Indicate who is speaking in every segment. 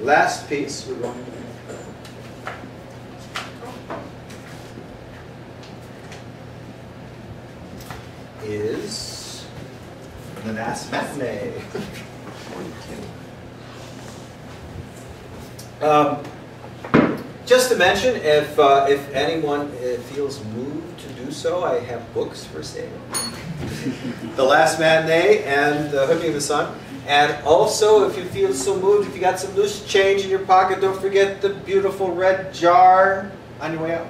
Speaker 1: Last piece we're going to is The Last Matinee. Just to mention, if anyone feels moved to do so, I have books for sale. The Last Matinee and Hooking the Sun. And also, if you feel so moved, if you got some loose change in your pocket, don't forget the beautiful red jar on your way out.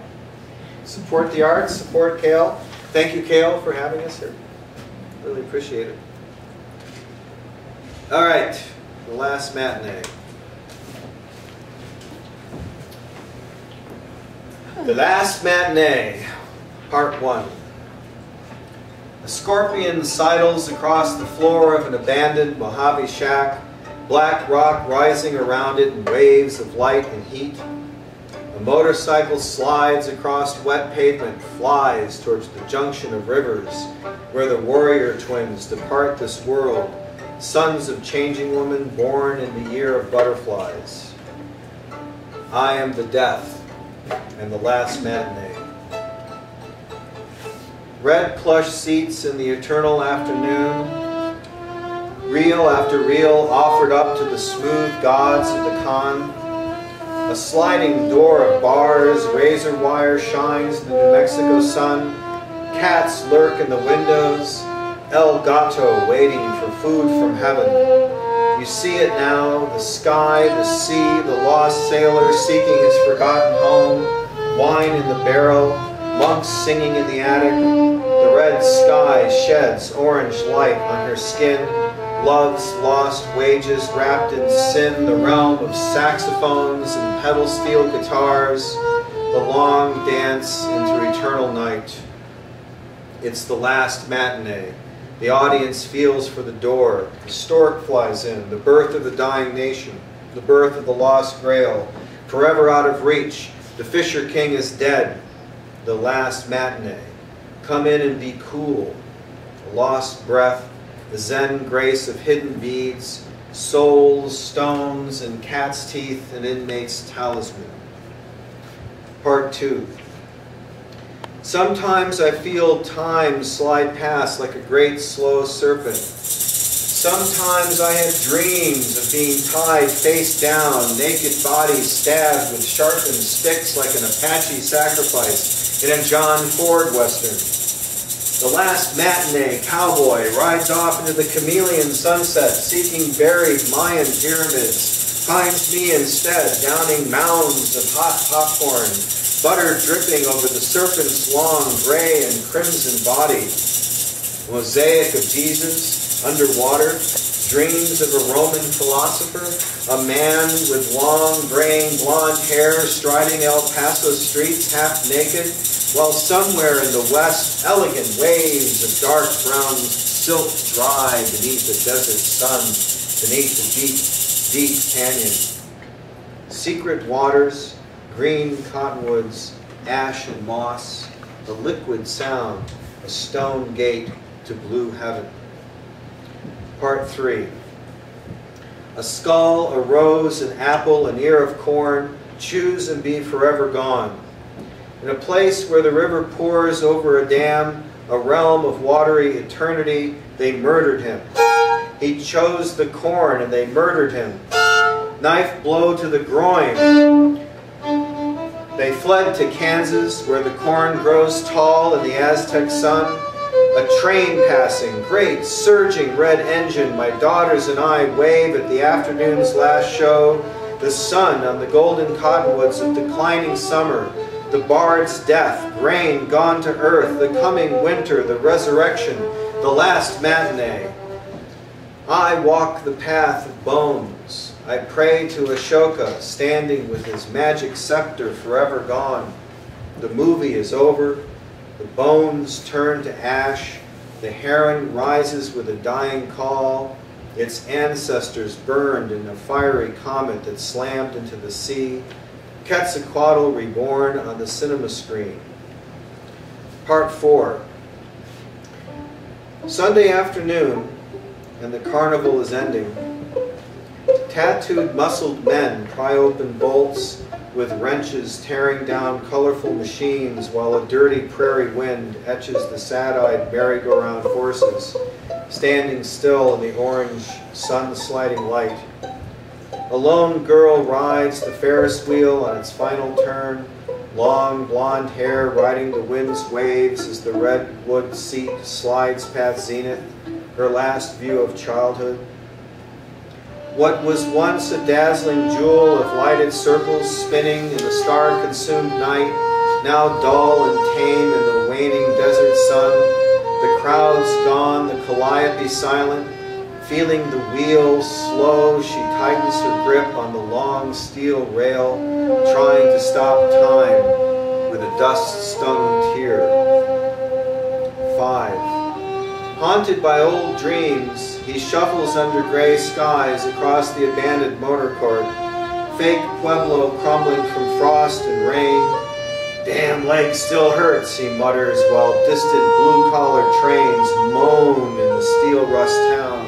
Speaker 1: Support the arts, support Kale. Thank you, Kale, for having us here. Really appreciate it. All right, The Last Matinee. The Last Matinee, Part 1. A scorpion sidles across the floor of an abandoned Mojave shack, black rock rising around it in waves of light and heat. A motorcycle slides across wet pavement, flies towards the junction of rivers, where the warrior twins depart this world, sons of changing women born in the year of butterflies. I am the death and the last matinee. Red plush seats in the eternal afternoon, reel after reel offered up to the smooth gods of the con. A sliding door of bars, razor wire shines in the New Mexico sun. Cats lurk in the windows, El Gato waiting for food from heaven. You see it now, the sky, the sea, the lost sailor seeking his forgotten home, wine in the barrel, monks singing in the attic. The red sky sheds orange light on her skin. Love's lost wages wrapped in sin, the realm of saxophones and pedal steel guitars, the long dance into eternal night. It's the last matinee. The audience feels for the door. The stork flies in, the birth of the dying nation, the birth of the lost grail, forever out of reach. The Fisher King is dead. The last matinee. Come in and be cool. A lost breath, the zen grace of hidden beads, souls, stones, and cat's teeth, and inmate's talisman. Part 2. Sometimes I feel time slide past like a great slow serpent. Sometimes I have dreams of being tied face down, naked bodies stabbed with sharpened sticks like an Apache sacrifice in a John Ford Western. The last matinee cowboy rides off into the chameleon sunset, seeking buried Mayan pyramids, finds me instead downing mounds of hot popcorn, butter dripping over the serpent's long gray and crimson body. A mosaic of Jesus underwater, dreams of a Roman philosopher, a man with long graying blonde hair striding El Paso streets half naked, while somewhere in the west, elegant waves of dark brown silk dry beneath the desert sun, beneath the deep, deep canyon. Secret waters, green cottonwoods, ash and moss, a liquid sound, a stone gate to blue heaven. Part 3. A skull, a rose, an apple, an ear of corn, choose and be forever gone. In a place where the river pours over a dam, a realm of watery eternity, they murdered him. He chose the corn and they murdered him. Knife blow to the groin. They fled to Kansas, where the corn grows tall in the Aztec sun. A train passing, great surging red engine, my daughters and I wave at the afternoon's last show. The sun on the golden cottonwoods of declining summer, the bard's death, rain gone to earth, the coming winter, the resurrection, the last matinee. I walk the path of bones. I pray to Ashoka, standing with his magic scepter forever gone. The movie is over. The bones turn to ash. The heron rises with a dying call. Its ancestors burned in a fiery comet that slammed into the sea. Quetzalcoatl reborn on the cinema screen. Part 4. Sunday afternoon, and the carnival is ending. Tattooed, muscled men pry open bolts with wrenches, tearing down colorful machines while a dirty prairie wind etches the sad-eyed merry-go-round horses, standing still in the orange sun-sliding light. A lone girl rides the Ferris wheel on its final turn, long blonde hair riding the wind's waves as the redwood seat slides past zenith, her last view of childhood. What was once a dazzling jewel of lighted circles spinning in the star-consumed night, now dull and tame in the waning desert sun, the crowds gone, the calliope silent, feeling the wheel slow, she tightens her grip on the long steel rail, trying to stop time with a dust-stung tear. 5. Haunted by old dreams, he shuffles under gray skies across the abandoned motor court, fake Pueblo crumbling from frost and rain. Damn leg still hurts, he mutters, while distant blue-collar trains moan in the steel rust town.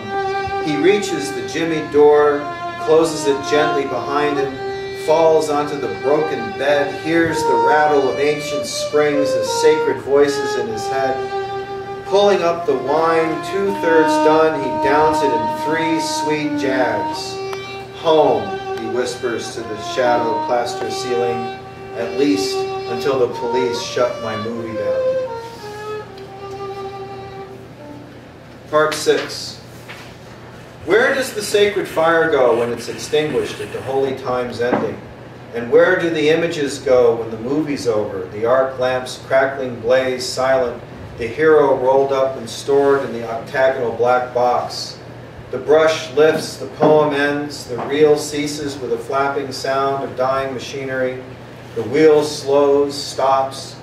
Speaker 1: He reaches the jimmied door, closes it gently behind him, falls onto the broken bed, hears the rattle of ancient springs as sacred voices in his head. Pulling up the wine, 2/3 done, he downs it in 3 sweet jags. Home, he whispers to the shadow plaster ceiling, at least until the police shut my movie down. Part 6. Where does the sacred fire go when it's extinguished at the holy time's ending? And where do the images go when the movie's over, the arc lamp's crackling blaze silent, the hero rolled up and stored in the octagonal black box? The brush lifts, the poem ends, the reel ceases with a flapping sound of dying machinery. The wheel slows, stops.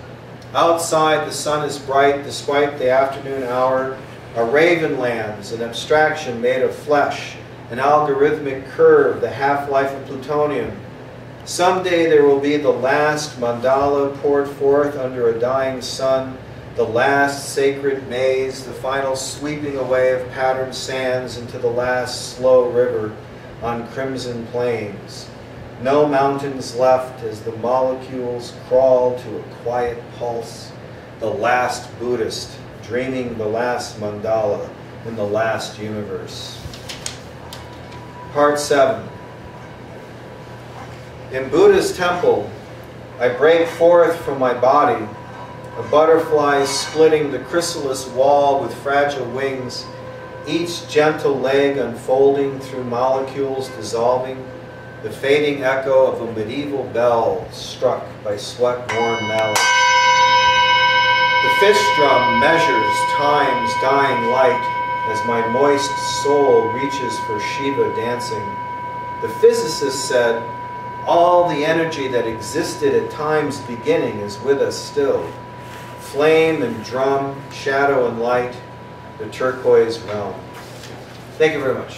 Speaker 1: Outside the sun is bright despite the afternoon hour. A raven lands, an abstraction made of flesh, an algorithmic curve, the half-life of plutonium. Someday there will be the last mandala poured forth under a dying sun, the last sacred maze, the final sweeping away of patterned sands into the last slow river on crimson plains. No mountains left as the molecules crawl to a quiet pulse, the last Buddhist dreaming the last mandala in the last universe. Part 7. In Buddha's temple, I break forth from my body, a butterfly splitting the chrysalis wall with fragile wings, each gentle leg unfolding through molecules dissolving, the fading echo of a medieval bell struck by sweat-worn mallet. The fish drum measures time's dying light as my moist soul reaches for Shiva dancing. The physicist said, all the energy that existed at time's beginning is with us still. Flame and drum, shadow and light, the turquoise realm. Thank you very much.